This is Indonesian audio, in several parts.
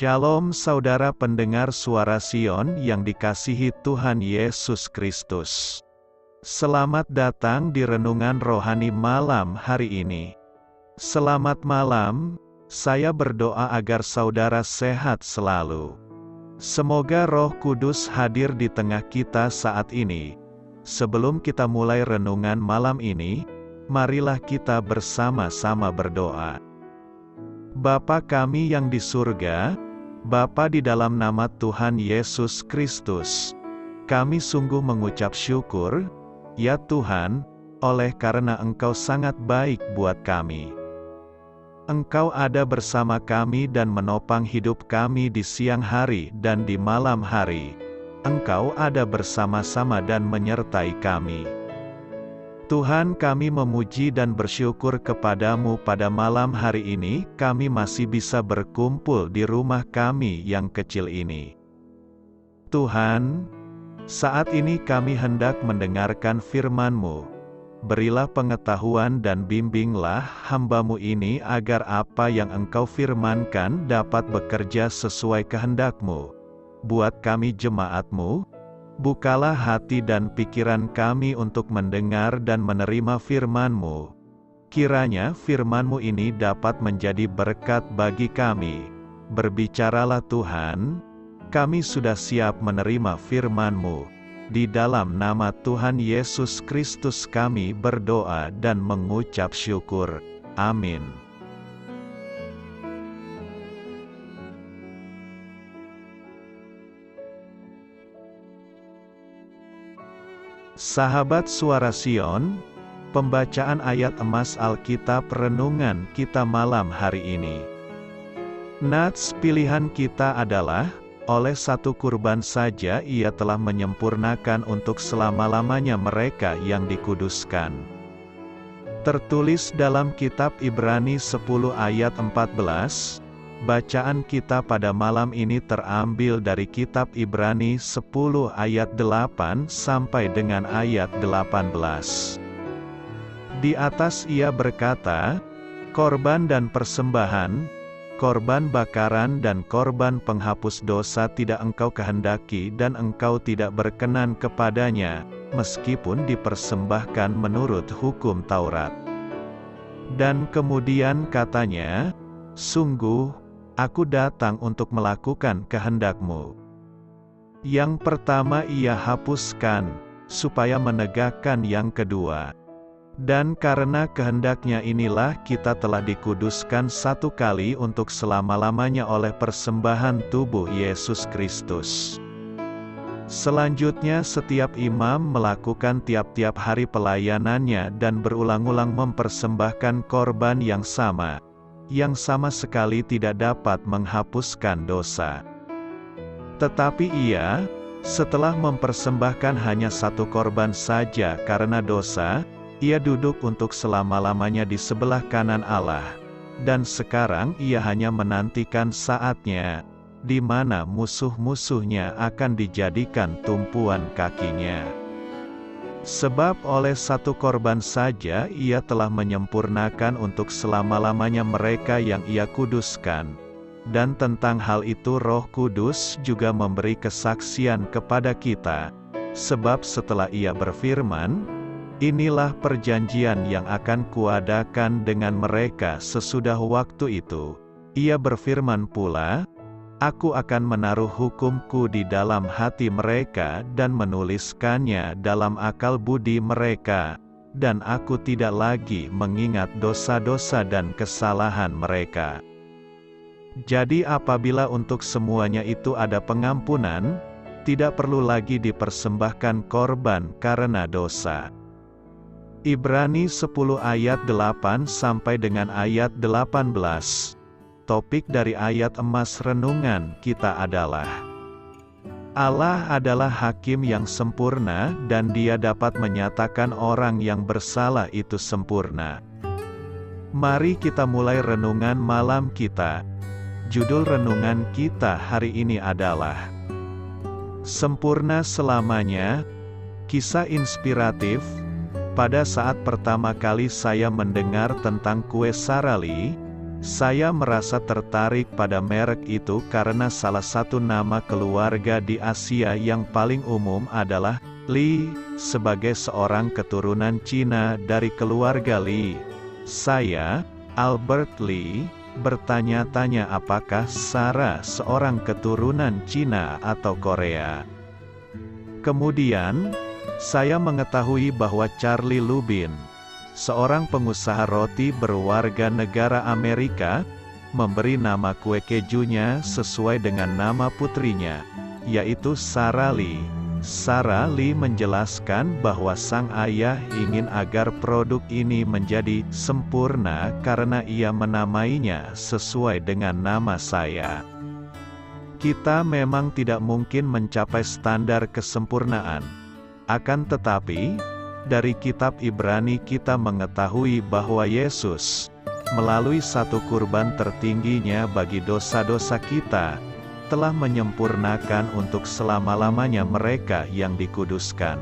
Shalom saudara pendengar suara Sion yang dikasihi Tuhan Yesus Kristus. Selamat datang di renungan rohani malam hari ini. Selamat malam, saya berdoa agar saudara sehat selalu. Semoga Roh Kudus hadir di tengah kita saat ini. Sebelum kita mulai renungan malam ini, marilah kita bersama-sama berdoa. Bapa kami yang di surga, Bapa di dalam nama Tuhan Yesus Kristus, kami sungguh mengucap syukur, ya Tuhan, oleh karena Engkau sangat baik buat kami. Engkau ada bersama kami dan menopang hidup kami di siang hari dan di malam hari. Engkau ada bersama-sama dan menyertai kami. Tuhan, kami memuji dan bersyukur kepadamu pada malam hari ini, kami masih bisa berkumpul di rumah kami yang kecil ini. Tuhan, saat ini kami hendak mendengarkan firman-Mu. Berilah pengetahuan dan bimbinglah hamba-Mu ini agar apa yang Engkau firmankan dapat bekerja sesuai kehendak-Mu. Buat kami jemaat-Mu, bukalah hati dan pikiran kami untuk mendengar dan menerima firman-Mu. Kiranya firman-Mu ini dapat menjadi berkat bagi kami. Berbicaralah Tuhan, kami sudah siap menerima firman-Mu. Di dalam nama Tuhan Yesus Kristus kami berdoa dan mengucap syukur. Amin. Sahabat Suara Sion, pembacaan ayat emas Alkitab renungan kita malam hari ini. Nats pilihan kita adalah, oleh satu kurban saja Ia telah menyempurnakan untuk selama-lamanya mereka yang dikuduskan. Tertulis dalam kitab Ibrani 10 ayat 14, bacaan kita pada malam ini terambil dari kitab Ibrani 10 ayat 8 sampai dengan ayat 18. Di atas ia berkata, korban dan persembahan, korban bakaran dan korban penghapus dosa tidak Engkau kehendaki dan Engkau tidak berkenan kepadanya, meskipun dipersembahkan menurut hukum Taurat. Dan kemudian katanya, sungguh, Aku datang untuk melakukan kehendak-Mu. Yang pertama Ia hapuskan, supaya menegakkan yang kedua. Dan karena kehendak-Nya inilah kita telah dikuduskan satu kali untuk selama-lamanya oleh persembahan tubuh Yesus Kristus. Selanjutnya setiap imam melakukan tiap-tiap hari pelayanannya dan berulang-ulang mempersembahkan korban yang sama sekali tidak dapat menghapuskan dosa. Tetapi Ia, setelah mempersembahkan hanya satu korban saja karena dosa, Ia duduk untuk selama-lamanya di sebelah kanan Allah. Dan sekarang Ia hanya menantikan saatnya, di mana musuh-musuhnya akan dijadikan tumpuan kakinya. Sebab oleh satu korban saja Ia telah menyempurnakan untuk selama-lamanya mereka yang Ia kuduskan. Dan tentang hal itu Roh Kudus juga memberi kesaksian kepada kita. Sebab setelah Ia berfirman, inilah perjanjian yang akan kuadakan dengan mereka sesudah waktu itu. Ia berfirman pula, Aku akan menaruh hukum-Ku di dalam hati mereka dan menuliskannya dalam akal budi mereka, dan Aku tidak lagi mengingat dosa-dosa dan kesalahan mereka. Jadi apabila untuk semuanya itu ada pengampunan, tidak perlu lagi dipersembahkan korban karena dosa. Ibrani 10 ayat 8 sampai dengan ayat 18. Topik dari ayat emas renungan kita adalah, Allah adalah hakim yang sempurna dan Dia dapat menyatakan orang yang bersalah itu sempurna. Mari kita mulai renungan malam kita. Judul renungan kita hari ini adalah Sempurna Selamanya. Kisah inspiratif. Pada saat pertama kali saya mendengar tentang kue sarali, Saya merasa tertarik pada merek itu karena salah satu nama keluarga di Asia yang paling umum adalah Li, sebagai seorang keturunan Cina dari keluarga Li. Saya, Albert Li, bertanya-tanya apakah Sarah seorang keturunan Cina atau Korea. Kemudian, saya mengetahui bahwa Charlie Lubin, seorang pengusaha roti berwarga negara Amerika, memberi nama kue kejunya sesuai dengan nama putrinya, yaitu Sarah Lee. Sarah Lee menjelaskan bahwa sang ayah ingin agar produk ini menjadi sempurna karena ia menamainya sesuai dengan nama saya. Kita memang tidak mungkin mencapai standar kesempurnaan. Akan tetapi, dari kitab Ibrani kita mengetahui bahwa Yesus, melalui satu kurban tertingginya bagi dosa-dosa kita, telah menyempurnakan untuk selama-lamanya mereka yang dikuduskan.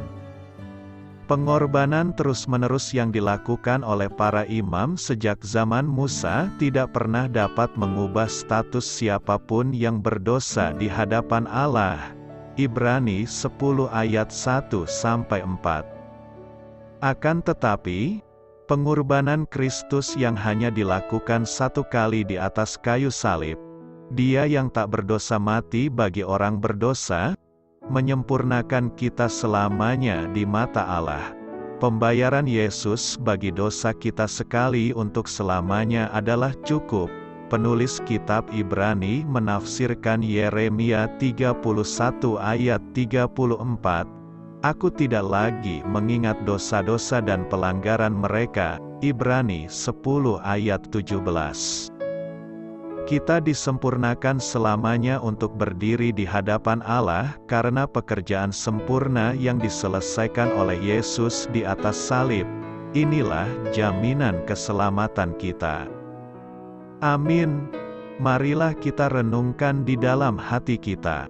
Pengorbanan terus-menerus yang dilakukan oleh para imam sejak zaman Musa tidak pernah dapat mengubah status siapapun yang berdosa di hadapan Allah. Ibrani 10 ayat 1-4. Akan tetapi, pengorbanan Kristus yang hanya dilakukan satu kali di atas kayu salib, Dia yang tak berdosa mati bagi orang berdosa, menyempurnakan kita selamanya di mata Allah. Pembayaran Yesus bagi dosa kita sekali untuk selamanya adalah cukup. Penulis kitab Ibrani menafsirkan Yeremia 31 ayat 34, "Aku tidak lagi mengingat dosa-dosa dan pelanggaran mereka." Ibrani 10 ayat 17. Kita disempurnakan selamanya untuk berdiri di hadapan Allah karena pekerjaan sempurna yang diselesaikan oleh Yesus di atas salib. Inilah jaminan keselamatan kita. Amin. Marilah kita renungkan di dalam hati kita.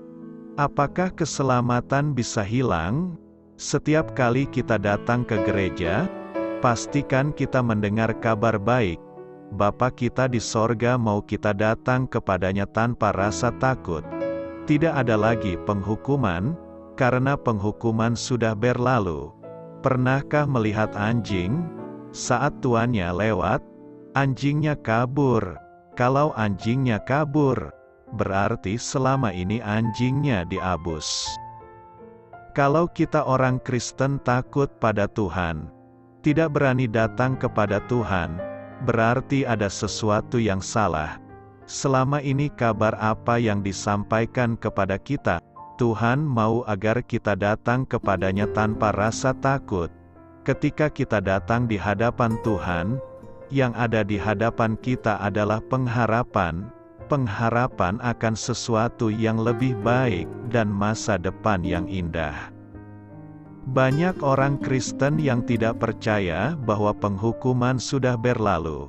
Apakah keselamatan bisa hilang? Setiap kali kita datang ke gereja, pastikan kita mendengar kabar baik. Bapa kita di sorga mau kita datang kepadanya tanpa rasa takut. Tidak ada lagi penghukuman, karena penghukuman sudah berlalu. Pernahkah melihat anjing? Saat tuannya lewat, anjingnya kabur. Kalau anjingnya kabur, berarti selama ini anjingnya diabus. Kalau kita orang Kristen takut pada Tuhan, tidak berani datang kepada Tuhan, berarti ada sesuatu yang salah. Selama ini kabar apa yang disampaikan kepada kita? Tuhan mau agar kita datang kepadanya tanpa rasa takut. Ketika kita datang di hadapan Tuhan, yang ada di hadapan kita adalah pengharapan akan sesuatu yang lebih baik dan masa depan yang indah. Banyak orang Kristen yang tidak percaya bahwa penghukuman sudah berlalu.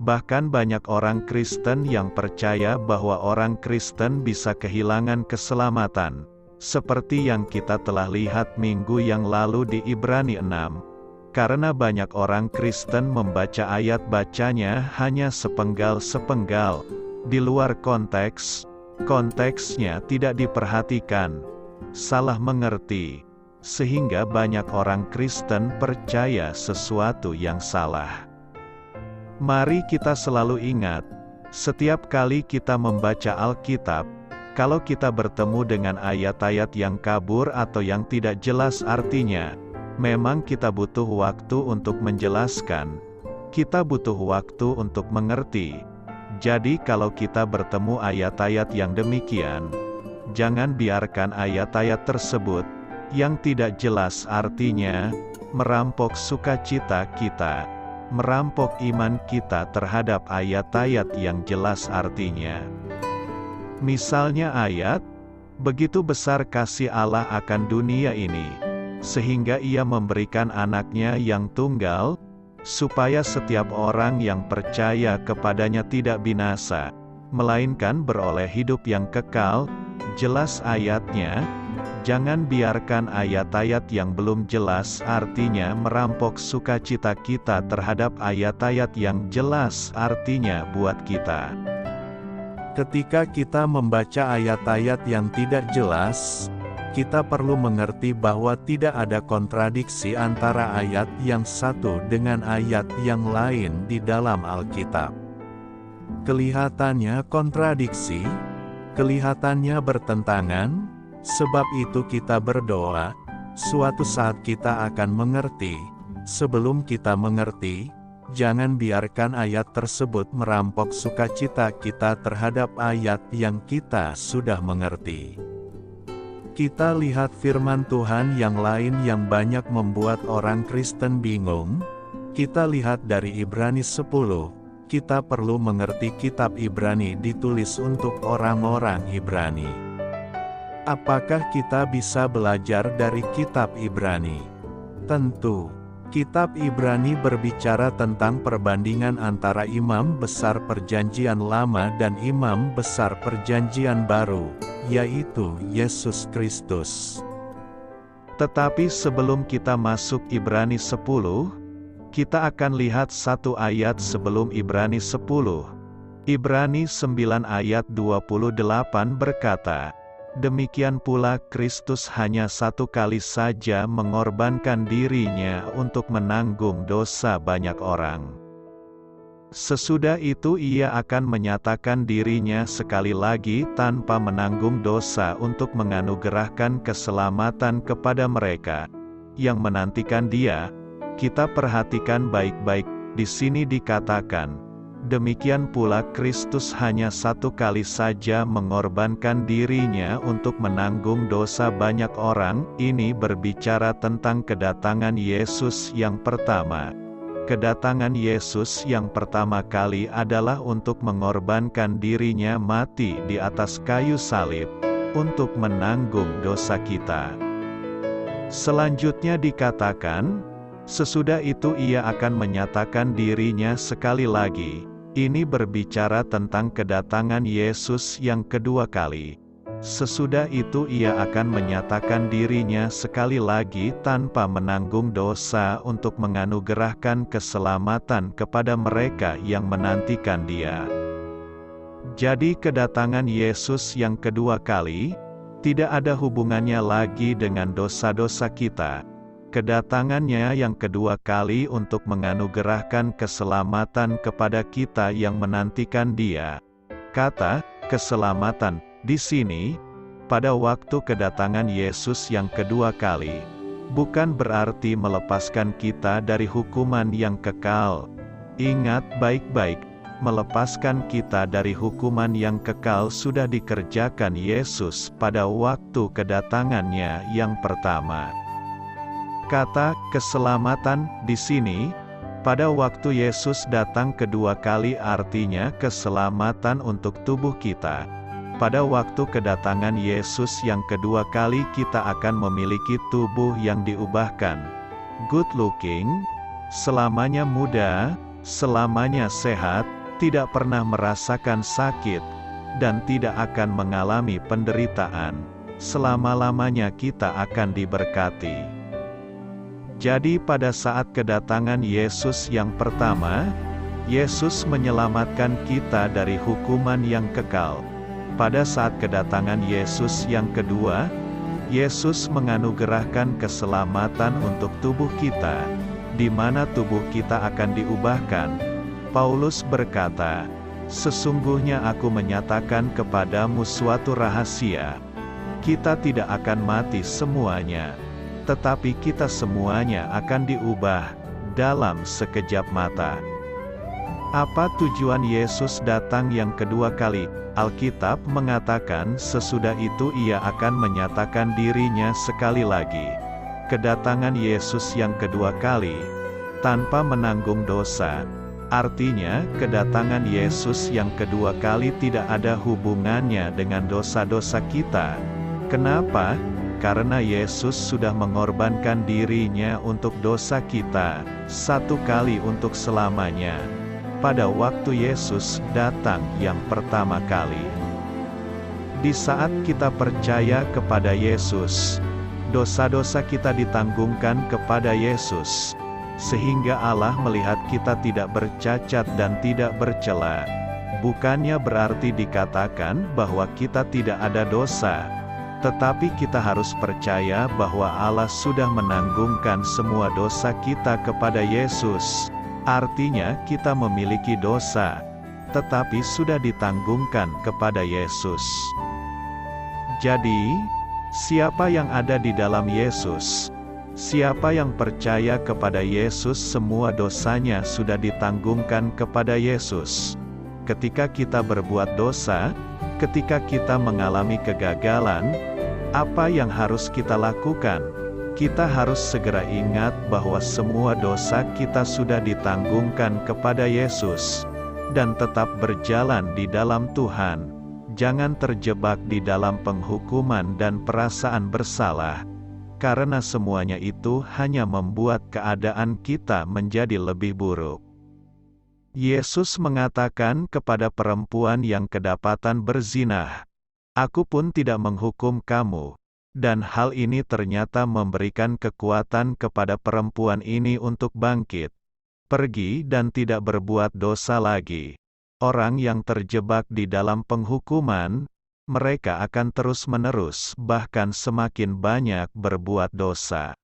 Bahkan banyak orang Kristen yang percaya bahwa orang Kristen bisa kehilangan keselamatan, seperti yang kita telah lihat minggu yang lalu di Ibrani 6. Karena banyak orang Kristen membaca ayat bacanya hanya sepenggal-sepenggal, di luar konteks, konteksnya tidak diperhatikan, salah mengerti, sehingga banyak orang Kristen percaya sesuatu yang salah. Mari kita selalu ingat, setiap kali kita membaca Alkitab, kalau kita bertemu dengan ayat-ayat yang kabur atau yang tidak jelas artinya, memang kita butuh waktu untuk menjelaskan. Kita butuh waktu untuk mengerti. Jadi kalau kita bertemu ayat-ayat yang demikian, jangan biarkan ayat-ayat tersebut, yang tidak jelas artinya, merampok sukacita kita, merampok iman kita terhadap ayat-ayat yang jelas artinya. Misalnya ayat, "Begitu besar kasih Allah akan dunia ini, sehingga ia memberikan anaknya yang tunggal, supaya setiap orang yang percaya kepadanya tidak binasa, melainkan beroleh hidup yang kekal." Jelas ayatnya, Jangan biarkan ayat-ayat yang belum jelas artinya merampok sukacita kita terhadap ayat-ayat yang jelas artinya buat kita. Ketika kita membaca ayat-ayat yang tidak jelas, kita perlu mengerti bahwa tidak ada kontradiksi antara ayat yang satu dengan ayat yang lain di dalam Alkitab. Kelihatannya kontradiksi, kelihatannya bertentangan. Sebab itu kita berdoa, suatu saat kita akan mengerti. Sebelum kita mengerti, jangan biarkan ayat tersebut merampok sukacita kita terhadap ayat yang kita sudah mengerti. Kita lihat firman Tuhan yang lain yang banyak membuat orang Kristen bingung. Kita lihat dari Ibrani 10, kita perlu mengerti kitab Ibrani ditulis untuk orang-orang Ibrani. Apakah kita bisa belajar dari kitab Ibrani? Tentu, kitab Ibrani berbicara tentang perbandingan antara imam besar Perjanjian Lama dan imam besar Perjanjian Baru, yaitu Yesus Kristus. Tetapi sebelum kita masuk Ibrani 10, kita akan lihat satu ayat sebelum Ibrani 10. Ibrani 9 ayat 28 berkata, "Demikian pula Kristus hanya satu kali saja mengorbankan dirinya untuk menanggung dosa banyak orang. Sesudah itu ia akan menyatakan dirinya sekali lagi tanpa menanggung dosa untuk menganugerahkan keselamatan kepada mereka yang menantikan Dia." Kita perhatikan baik-baik, di sini dikatakan, demikian pula Kristus hanya satu kali saja mengorbankan dirinya untuk menanggung dosa banyak orang. Ini berbicara tentang kedatangan Yesus yang pertama. Kedatangan Yesus yang pertama kali adalah untuk mengorbankan dirinya mati di atas kayu salib, untuk menanggung dosa kita. Selanjutnya dikatakan, sesudah itu ia akan menyatakan dirinya sekali lagi. Ini berbicara tentang kedatangan Yesus yang kedua kali. Sesudah itu ia akan menyatakan dirinya sekali lagi tanpa menanggung dosa untuk menganugerahkan keselamatan kepada mereka yang menantikan Dia. Jadi kedatangan Yesus yang kedua kali tidak ada hubungannya lagi dengan dosa-dosa kita. Kedatangannya yang kedua kali untuk menganugerahkan keselamatan kepada kita yang menantikan Dia. Kata keselamatan di sini, pada waktu kedatangan Yesus yang kedua kali, bukan berarti melepaskan kita dari hukuman yang kekal. Ingat baik-baik, melepaskan kita dari hukuman yang kekal sudah dikerjakan Yesus pada waktu kedatangannya yang pertama. Kata keselamatan di sini, pada waktu Yesus datang kedua kali artinya keselamatan untuk tubuh kita. Pada waktu kedatangan Yesus yang kedua kali kita akan memiliki tubuh yang diubahkan. Good looking, selamanya muda, selamanya sehat, tidak pernah merasakan sakit, dan tidak akan mengalami penderitaan. Selama-lamanya kita akan diberkati. Jadi pada saat kedatangan Yesus yang pertama, Yesus menyelamatkan kita dari hukuman yang kekal. Pada saat kedatangan Yesus yang kedua, Yesus menganugerahkan keselamatan untuk tubuh kita, di mana tubuh kita akan diubahkan. Paulus berkata, "Sesungguhnya aku menyatakan kepadamu suatu rahasia. Kita tidak akan mati semuanya, tetapi kita semuanya akan diubah dalam sekejap mata." Apa tujuan Yesus datang yang kedua kali? Alkitab mengatakan sesudah itu ia akan menyatakan dirinya sekali lagi. Kedatangan Yesus yang kedua kali, tanpa menanggung dosa. Artinya, kedatangan Yesus yang kedua kali tidak ada hubungannya dengan dosa-dosa kita. Kenapa? Karena Yesus sudah mengorbankan dirinya untuk dosa kita, satu kali untuk selamanya. Pada waktu Yesus datang yang pertama kali. Di saat kita percaya kepada Yesus, dosa-dosa kita ditanggungkan kepada Yesus, sehingga Allah melihat kita tidak bercacat dan tidak bercela. Bukannya berarti dikatakan bahwa kita tidak ada dosa, tetapi kita harus percaya bahwa Allah sudah menanggungkan semua dosa kita kepada Yesus. Artinya kita memiliki dosa, tetapi sudah ditanggungkan kepada Yesus. Jadi, siapa yang ada di dalam Yesus, siapa yang percaya kepada Yesus, semua dosanya sudah ditanggungkan kepada Yesus. Ketika kita berbuat dosa, ketika kita mengalami kegagalan, apa yang harus kita lakukan? Kita harus segera ingat bahwa semua dosa kita sudah ditanggungkan kepada Yesus, dan tetap berjalan di dalam Tuhan. Jangan terjebak di dalam penghukuman dan perasaan bersalah, karena semuanya itu hanya membuat keadaan kita menjadi lebih buruk. Yesus mengatakan kepada perempuan yang kedapatan berzinah, "Aku pun tidak menghukum kamu." Dan hal ini ternyata memberikan kekuatan kepada perempuan ini untuk bangkit, pergi dan tidak berbuat dosa lagi. Orang yang terjebak di dalam penghukuman, mereka akan terus-menerus bahkan semakin banyak berbuat dosa.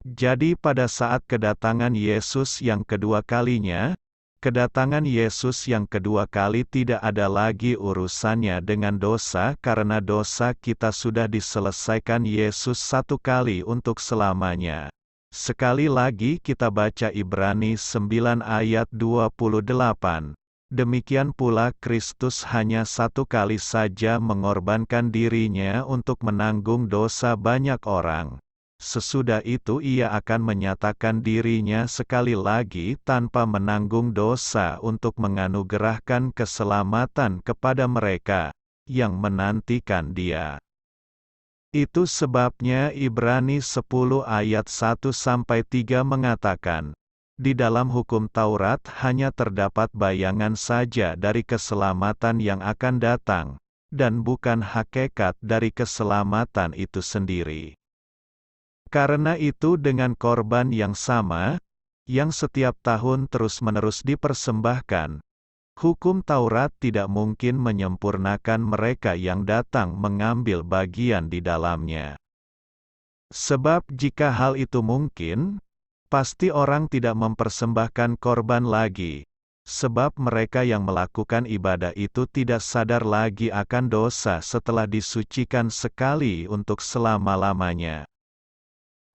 Jadi pada saat kedatangan Yesus yang kedua kalinya, kedatangan Yesus yang kedua kali tidak ada lagi urusannya dengan dosa karena dosa kita sudah diselesaikan Yesus satu kali untuk selamanya. Sekali lagi kita baca Ibrani 9 ayat 28. Demikian pula Kristus hanya satu kali saja mengorbankan dirinya untuk menanggung dosa banyak orang. Sesudah itu ia akan menyatakan dirinya sekali lagi tanpa menanggung dosa untuk menganugerahkan keselamatan kepada mereka yang menantikan Dia. Itu sebabnya Ibrani 10 ayat 1-3 mengatakan, di dalam hukum Taurat hanya terdapat bayangan saja dari keselamatan yang akan datang, dan bukan hakikat dari keselamatan itu sendiri. Karena itu dengan korban yang sama, yang setiap tahun terus-menerus dipersembahkan, hukum Taurat tidak mungkin menyempurnakan mereka yang datang mengambil bagian di dalamnya. Sebab jika hal itu mungkin, pasti orang tidak mempersembahkan korban lagi, sebab mereka yang melakukan ibadah itu tidak sadar lagi akan dosa setelah disucikan sekali untuk selama-lamanya.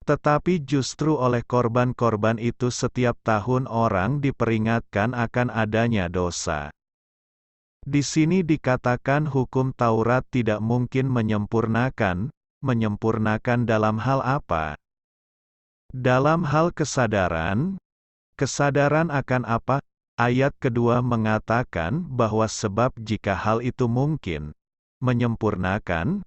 Tetapi justru oleh korban-korban itu setiap tahun orang diperingatkan akan adanya dosa. Di sini dikatakan hukum Taurat tidak mungkin menyempurnakan dalam hal apa? Dalam hal kesadaran akan apa? Ayat kedua mengatakan bahwa sebab jika hal itu mungkin menyempurnakan,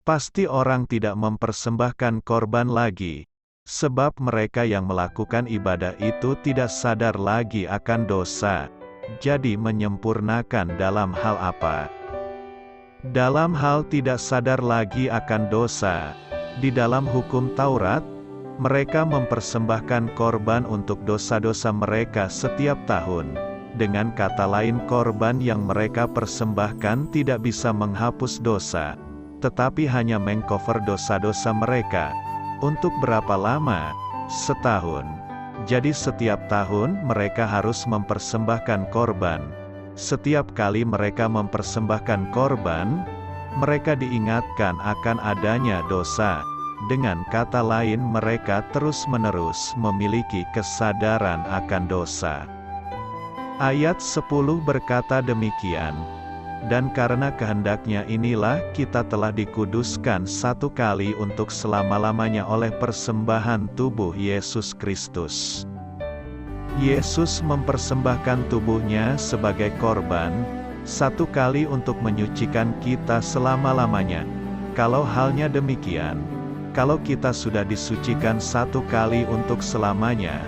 pasti orang tidak mempersembahkan korban lagi, sebab mereka yang melakukan ibadah itu tidak sadar lagi akan dosa. Jadi menyempurnakan dalam hal apa? Dalam hal tidak sadar lagi akan dosa. Di dalam hukum Taurat, mereka mempersembahkan korban untuk dosa-dosa mereka setiap tahun. Dengan kata lain, korban yang mereka persembahkan tidak bisa menghapus dosa, tetapi hanya mengcover dosa-dosa mereka. Untuk berapa lama? Setahun. Jadi setiap tahun mereka harus mempersembahkan korban. Setiap kali mereka mempersembahkan korban, mereka diingatkan akan adanya dosa. Dengan kata lain, mereka terus-menerus memiliki kesadaran akan dosa. Ayat 10 berkata demikian, "Dan karena kehendaknya inilah kita telah dikuduskan satu kali untuk selama-lamanya oleh persembahan tubuh Yesus Kristus." Yesus mempersembahkan tubuhnya sebagai korban, satu kali untuk menyucikan kita selama-lamanya. Kalau halnya demikian, kalau kita sudah disucikan satu kali untuk selamanya,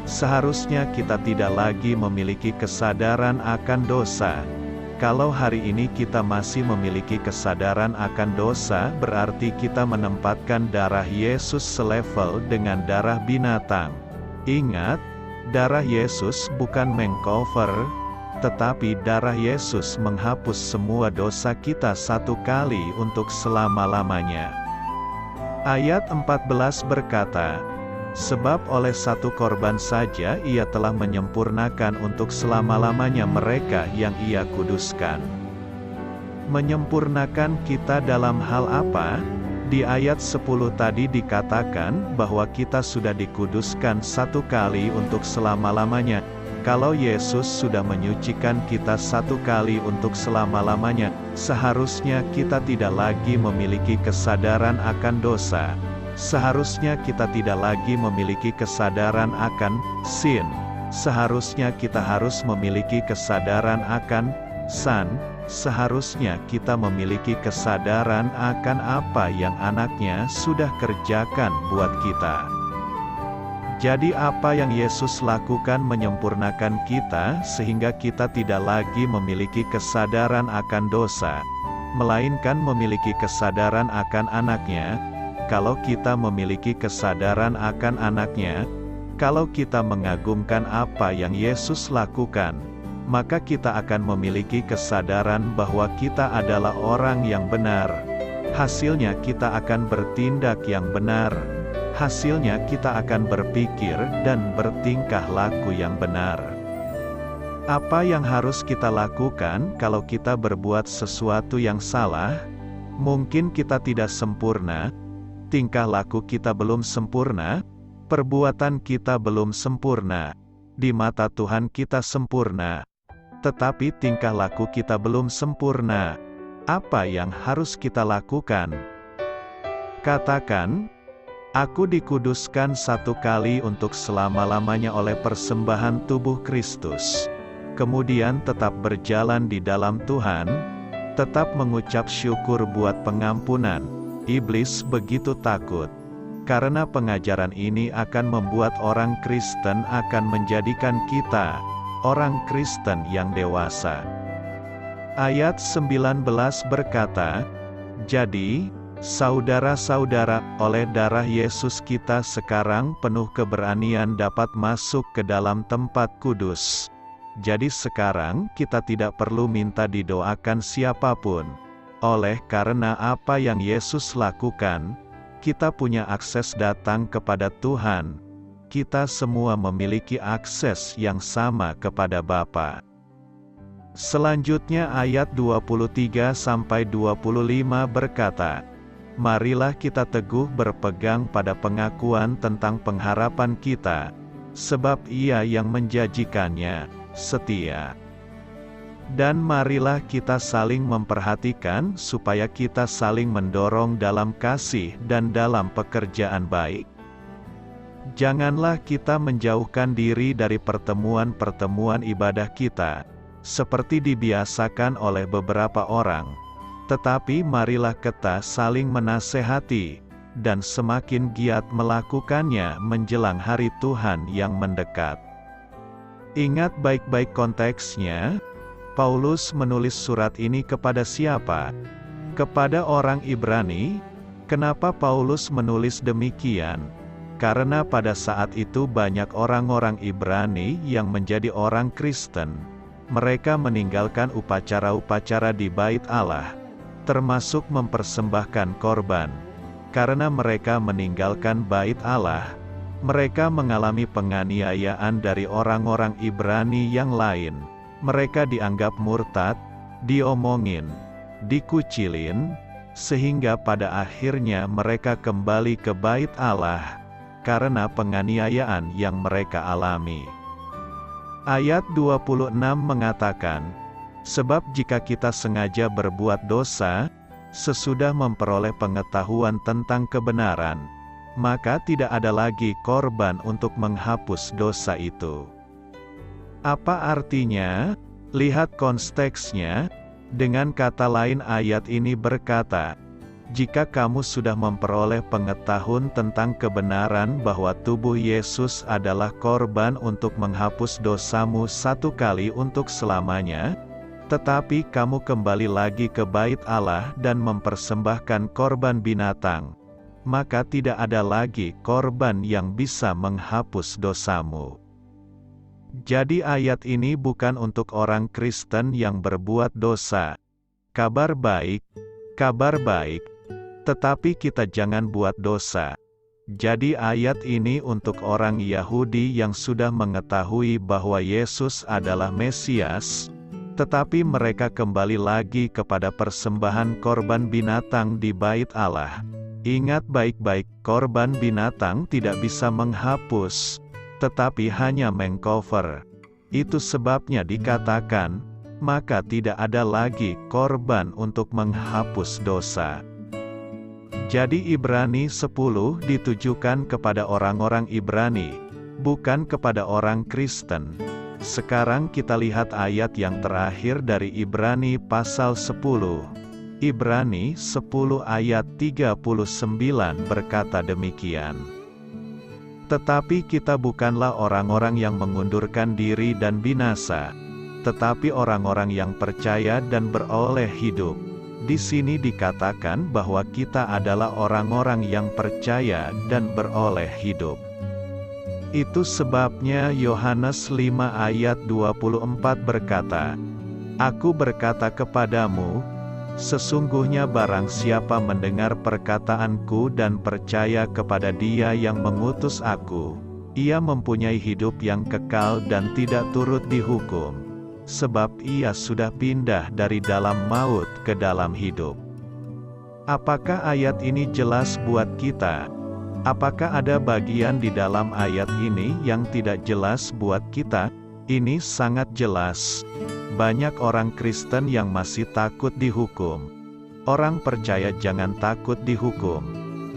seharusnya kita tidak lagi memiliki kesadaran akan dosa. Kalau hari ini kita masih memiliki kesadaran akan dosa, berarti kita menempatkan darah Yesus selevel dengan darah binatang. Ingat, darah Yesus bukan mengcover, tetapi darah Yesus menghapus semua dosa kita satu kali untuk selama-lamanya. Ayat 14 berkata, sebab oleh satu korban saja ia telah menyempurnakan untuk selama-lamanya mereka yang ia kuduskan. Menyempurnakan kita dalam hal apa? Di ayat 10 tadi dikatakan bahwa kita sudah dikuduskan satu kali untuk selama-lamanya. Kalau Yesus sudah menyucikan kita satu kali untuk selama-lamanya, seharusnya kita tidak lagi memiliki kesadaran akan dosa. Seharusnya kita tidak lagi memiliki kesadaran akan sin. Seharusnya kita harus memiliki kesadaran akan san. Seharusnya kita memiliki kesadaran akan apa yang anaknya sudah kerjakan buat kita. Jadi apa yang Yesus lakukan menyempurnakan kita sehingga kita tidak lagi memiliki kesadaran akan dosa, melainkan memiliki kesadaran akan anaknya. Kalau kita memiliki kesadaran akan anaknya, kalau kita mengagumkan apa yang Yesus lakukan, maka kita akan memiliki kesadaran bahwa kita adalah orang yang benar. Hasilnya kita akan bertindak yang benar. Hasilnya kita akan berpikir dan bertingkah laku yang benar. Apa yang harus kita lakukan kalau kita berbuat sesuatu yang salah? Mungkin kita tidak sempurna, tingkah laku kita belum sempurna, perbuatan kita belum sempurna. Di mata Tuhan kita sempurna, tetapi tingkah laku kita belum sempurna. Apa yang harus kita lakukan? Katakan, aku dikuduskan satu kali untuk selama-lamanya oleh persembahan tubuh Kristus. Kemudian tetap berjalan di dalam Tuhan, tetap mengucap syukur buat pengampunan. Iblis begitu takut, karena pengajaran ini akan membuat orang Kristen akan menjadikan kita orang Kristen yang dewasa. Ayat 19 berkata, jadi, saudara-saudara, oleh darah Yesus kita sekarang penuh keberanian dapat masuk ke dalam tempat kudus. Jadi sekarang kita tidak perlu minta didoakan siapapun. Oleh karena apa yang Yesus lakukan, kita punya akses datang kepada Tuhan. Kita semua memiliki akses yang sama kepada Bapa. Selanjutnya ayat 23-25 berkata, marilah kita teguh berpegang pada pengakuan tentang pengharapan kita, sebab Ia yang menjanjikannya setia. Dan marilah kita saling memperhatikan supaya kita saling mendorong dalam kasih dan dalam pekerjaan baik. Janganlah kita menjauhkan diri dari pertemuan-pertemuan ibadah kita, seperti dibiasakan oleh beberapa orang. Tetapi marilah kita saling menasehati, dan semakin giat melakukannya menjelang hari Tuhan yang mendekat. Ingat baik-baik konteksnya, Paulus menulis surat ini kepada siapa? Kepada orang Ibrani. Kenapa Paulus menulis demikian? Karena pada saat itu banyak orang-orang Ibrani yang menjadi orang Kristen. Mereka meninggalkan upacara-upacara di Bait Allah, termasuk mempersembahkan korban. Karena mereka meninggalkan Bait Allah, mereka mengalami penganiayaan dari orang-orang Ibrani yang lain. Mereka dianggap murtad, diomongin, dikucilin, sehingga pada akhirnya mereka kembali ke Bait Allah, karena penganiayaan yang mereka alami. Ayat 26 mengatakan, sebab jika kita sengaja berbuat dosa, sesudah memperoleh pengetahuan tentang kebenaran, maka tidak ada lagi korban untuk menghapus dosa itu. Apa artinya? Lihat konteksnya. Dengan kata lain ayat ini berkata, jika kamu sudah memperoleh pengetahuan tentang kebenaran bahwa tubuh Yesus adalah korban untuk menghapus dosamu satu kali untuk selamanya, Tetapi kamu kembali lagi ke bait Allah dan mempersembahkan korban binatang. Maka tidak ada lagi korban yang bisa menghapus dosamu. Jadi ayat ini bukan untuk orang Kristen yang berbuat dosa. Kabar baik, tetapi kita jangan buat dosa. Jadi ayat ini untuk orang Yahudi yang sudah mengetahui bahwa Yesus adalah Mesias, tetapi mereka kembali lagi kepada persembahan korban binatang di bait Allah. Ingat baik-baik, korban binatang tidak bisa menghapus, tetapi hanya mengcover. Itu sebabnya dikatakan, maka tidak ada lagi korban untuk menghapus dosa. Jadi Ibrani 10 ditujukan kepada orang-orang Ibrani, bukan kepada orang Kristen. Sekarang kita lihat ayat yang terakhir dari Ibrani pasal 10. Ibrani 10 ayat 39 berkata demikian. Tetapi kita bukanlah orang-orang yang mengundurkan diri dan binasa, tetapi orang-orang yang percaya dan beroleh hidup. Di sini dikatakan bahwa kita adalah orang-orang yang percaya dan beroleh hidup. Itu sebabnya Yohanes 5 ayat 24 berkata, Aku berkata kepadamu, sesungguhnya barang siapa mendengar perkataanku dan percaya kepada Dia yang mengutus aku, ia mempunyai hidup yang kekal dan tidak turut dihukum, sebab ia sudah pindah dari dalam maut ke dalam hidup. Apakah ayat ini jelas buat kita? Apakah ada bagian di dalam ayat ini yang tidak jelas buat kita? Ini sangat jelas. Banyak orang Kristen yang masih takut dihukum. Orang percaya jangan takut dihukum.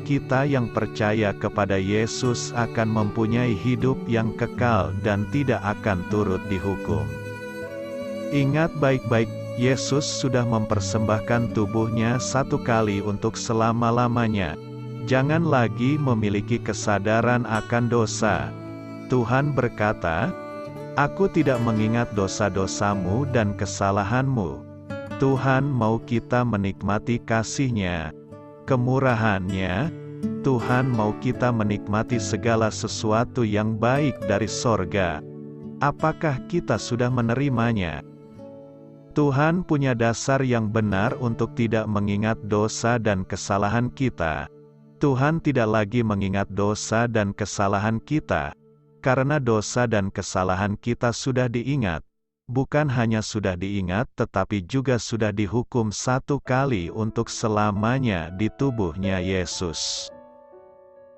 Kita yang percaya kepada Yesus akan mempunyai hidup yang kekal dan tidak akan turut dihukum. Ingat baik-baik, Yesus sudah mempersembahkan tubuhnya satu kali untuk selama-lamanya. Jangan lagi memiliki kesadaran akan dosa. Tuhan berkata, Aku tidak mengingat dosa-dosamu dan kesalahanmu. Tuhan mau kita menikmati kasih-Nya, kemurahan-Nya. Tuhan mau kita menikmati segala sesuatu yang baik dari sorga. Apakah kita sudah menerimanya? Tuhan punya dasar yang benar untuk tidak mengingat dosa dan kesalahan kita. Tuhan tidak lagi mengingat dosa dan kesalahan kita. Karena dosa dan kesalahan kita sudah diingat, bukan hanya sudah diingat tetapi juga sudah dihukum satu kali untuk selamanya di tubuhnya Yesus.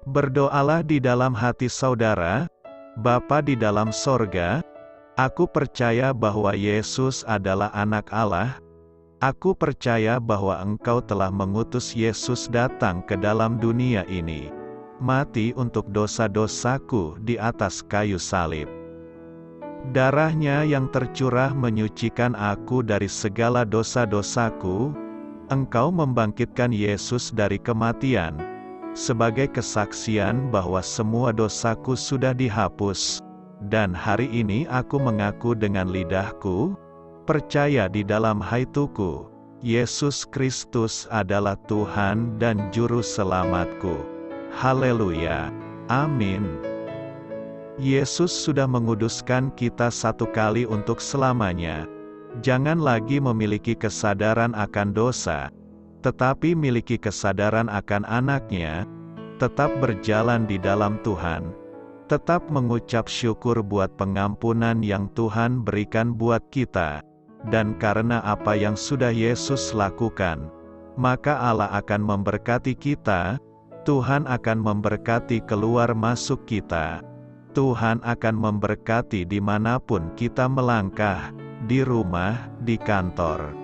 Berdoalah di dalam hati saudara, Bapa di dalam sorga, aku percaya bahwa Yesus adalah anak Allah. Aku percaya bahwa Engkau telah mengutus Yesus datang ke dalam dunia ini, mati untuk dosa-dosaku di atas kayu salib. Darah-Nya yang tercurah menyucikan aku dari segala dosa-dosaku. Engkau membangkitkan Yesus dari kematian, sebagai kesaksian bahwa semua dosaku sudah dihapus. Dan hari ini aku mengaku dengan lidahku, percaya di dalam hatiku, Yesus Kristus adalah Tuhan dan Juru Selamatku. Haleluya. Amin. Yesus sudah menguduskan kita satu kali untuk selamanya. Jangan lagi memiliki kesadaran akan dosa, tetapi miliki kesadaran akan Anak-Nya. Tetap berjalan di dalam Tuhan. Tetap mengucap syukur buat pengampunan yang Tuhan berikan buat kita. Dan karena apa yang sudah Yesus lakukan, maka Allah akan memberkati kita. Tuhan akan memberkati keluar masuk kita. Tuhan akan memberkati dimanapun kita melangkah, di rumah, di kantor.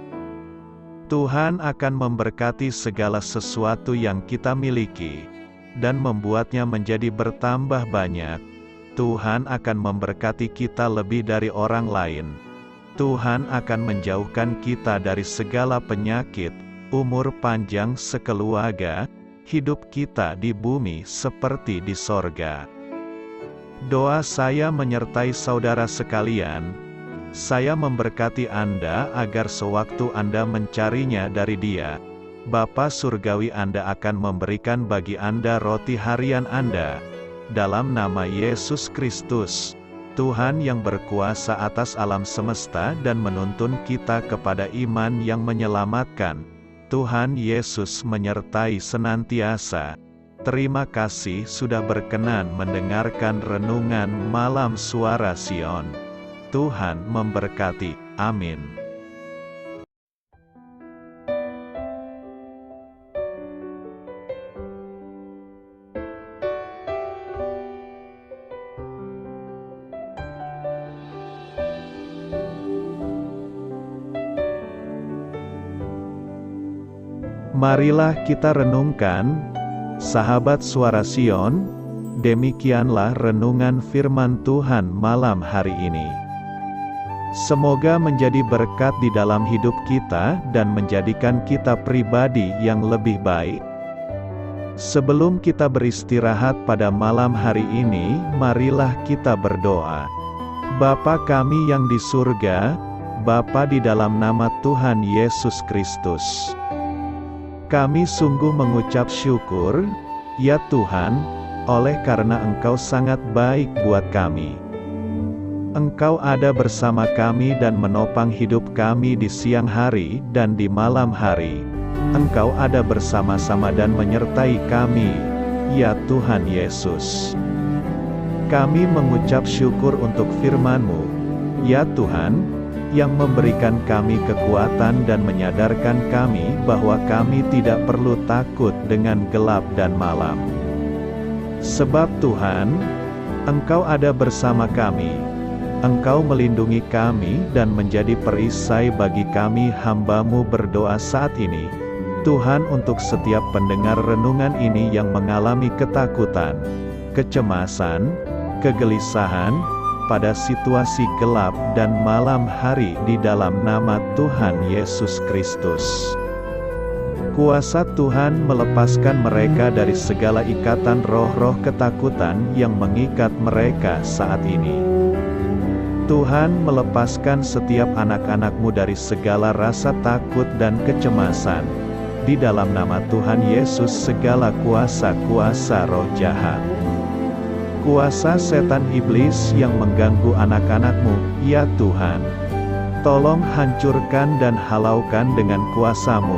Tuhan akan memberkati segala sesuatu yang kita miliki, dan membuatnya menjadi bertambah banyak. Tuhan akan memberkati kita lebih dari orang lain. Tuhan akan menjauhkan kita dari segala penyakit, umur panjang sekeluarga, hidup kita di bumi seperti di sorga. Doa saya menyertai saudara sekalian. Saya memberkati Anda agar sewaktu Anda mencarinya dari Dia, Bapa Surgawi Anda akan memberikan bagi Anda roti harian Anda. Dalam nama Yesus Kristus, Tuhan yang berkuasa atas alam semesta dan menuntun kita kepada iman yang menyelamatkan, Tuhan Yesus menyertai senantiasa. Terima kasih sudah berkenan mendengarkan renungan malam Suara Sion. Tuhan memberkati. Amin. Marilah kita renungkan, sahabat Suara Sion, demikianlah renungan firman Tuhan malam hari ini. Semoga menjadi berkat di dalam hidup kita dan menjadikan kita pribadi yang lebih baik. Sebelum kita beristirahat pada malam hari ini, marilah kita berdoa. Bapa kami yang di surga, Bapa di dalam nama Tuhan Yesus Kristus, kami sungguh mengucap syukur, ya Tuhan, oleh karena Engkau sangat baik buat kami. Engkau ada bersama kami dan menopang hidup kami di siang hari dan di malam hari. Engkau ada bersama-sama dan menyertai kami, ya Tuhan Yesus. Kami mengucap syukur untuk firman-Mu, ya Tuhan, yang memberikan kami kekuatan dan menyadarkan kami bahwa kami tidak perlu takut dengan gelap dan malam. Sebab Tuhan, Engkau ada bersama kami. Engkau melindungi kami dan menjadi perisai bagi kami hamba-Mu berdoa saat ini. Tuhan, untuk setiap pendengar renungan ini yang mengalami ketakutan, kecemasan, kegelisahan, pada situasi gelap dan malam hari di dalam nama Tuhan Yesus Kristus. Kuasa Tuhan melepaskan mereka dari segala ikatan roh-roh ketakutan yang mengikat mereka saat ini. Tuhan melepaskan setiap anak-anak-Mu dari segala rasa takut dan kecemasan. Di dalam nama Tuhan Yesus segala kuasa-kuasa roh jahat, kuasa setan iblis yang mengganggu anak-anak-Mu, ya Tuhan, tolong hancurkan dan halaukan dengan kuasa-Mu.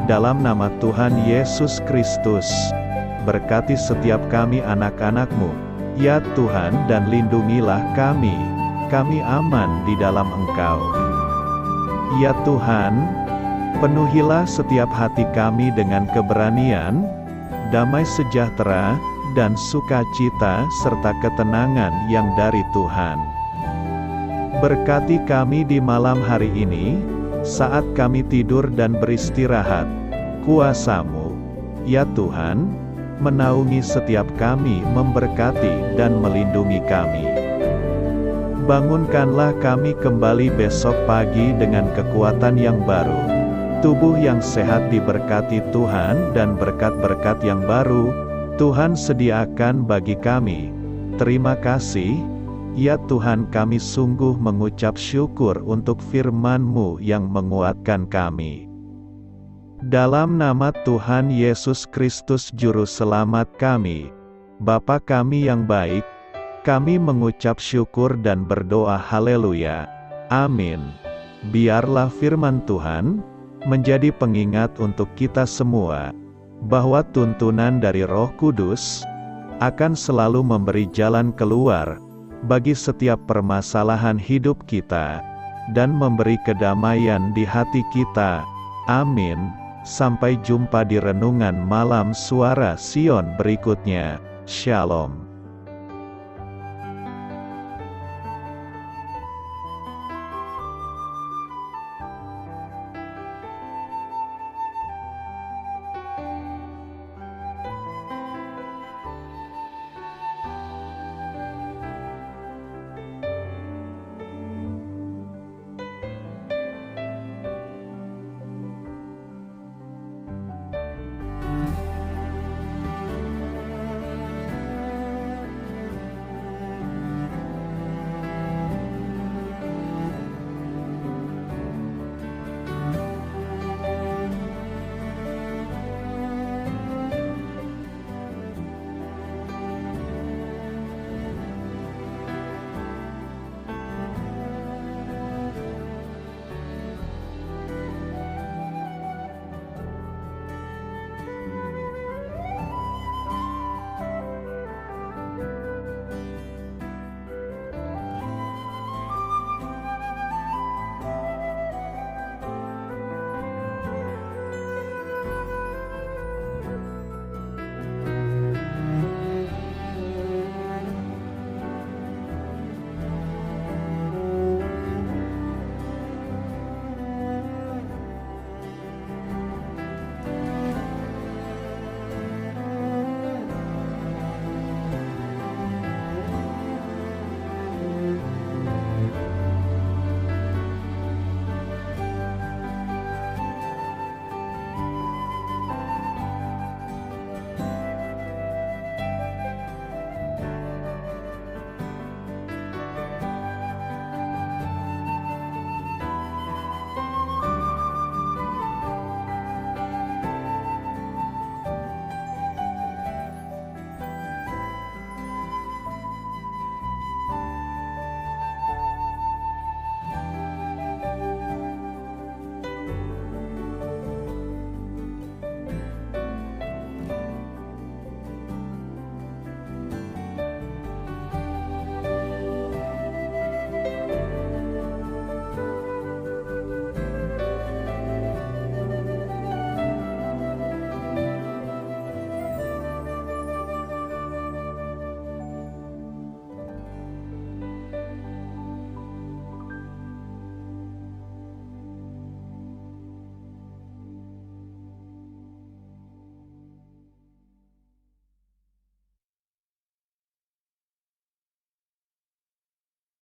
Dalam nama Tuhan Yesus Kristus, berkati setiap kami anak-anak-Mu, ya Tuhan, dan lindungilah kami. Kami aman di dalam Engkau. Ya Tuhan, penuhilah setiap hati kami dengan keberanian, damai sejahtera, dan sukacita serta ketenangan yang dari Tuhan. Berkati kami di malam hari ini, saat kami tidur dan beristirahat. Kuasa-Mu, ya Tuhan, menaungi setiap kami, memberkati dan melindungi kami. Bangunkanlah kami kembali besok pagi dengan kekuatan yang baru. Tubuh yang sehat diberkati Tuhan dan berkat-berkat yang baru Tuhan sediakan bagi kami. Terima kasih, ya Tuhan, kami sungguh mengucap syukur untuk firman-Mu yang menguatkan kami. Dalam nama Tuhan Yesus Kristus Juru Selamat kami, Bapa kami yang baik, kami mengucap syukur dan berdoa haleluya. Amin. Biarlah firman Tuhan menjadi pengingat untuk kita semua, bahwa tuntunan dari Roh Kudus akan selalu memberi jalan keluar bagi setiap permasalahan hidup kita, dan memberi kedamaian di hati kita. Amin. Sampai jumpa di renungan malam Suara Sion berikutnya. Shalom.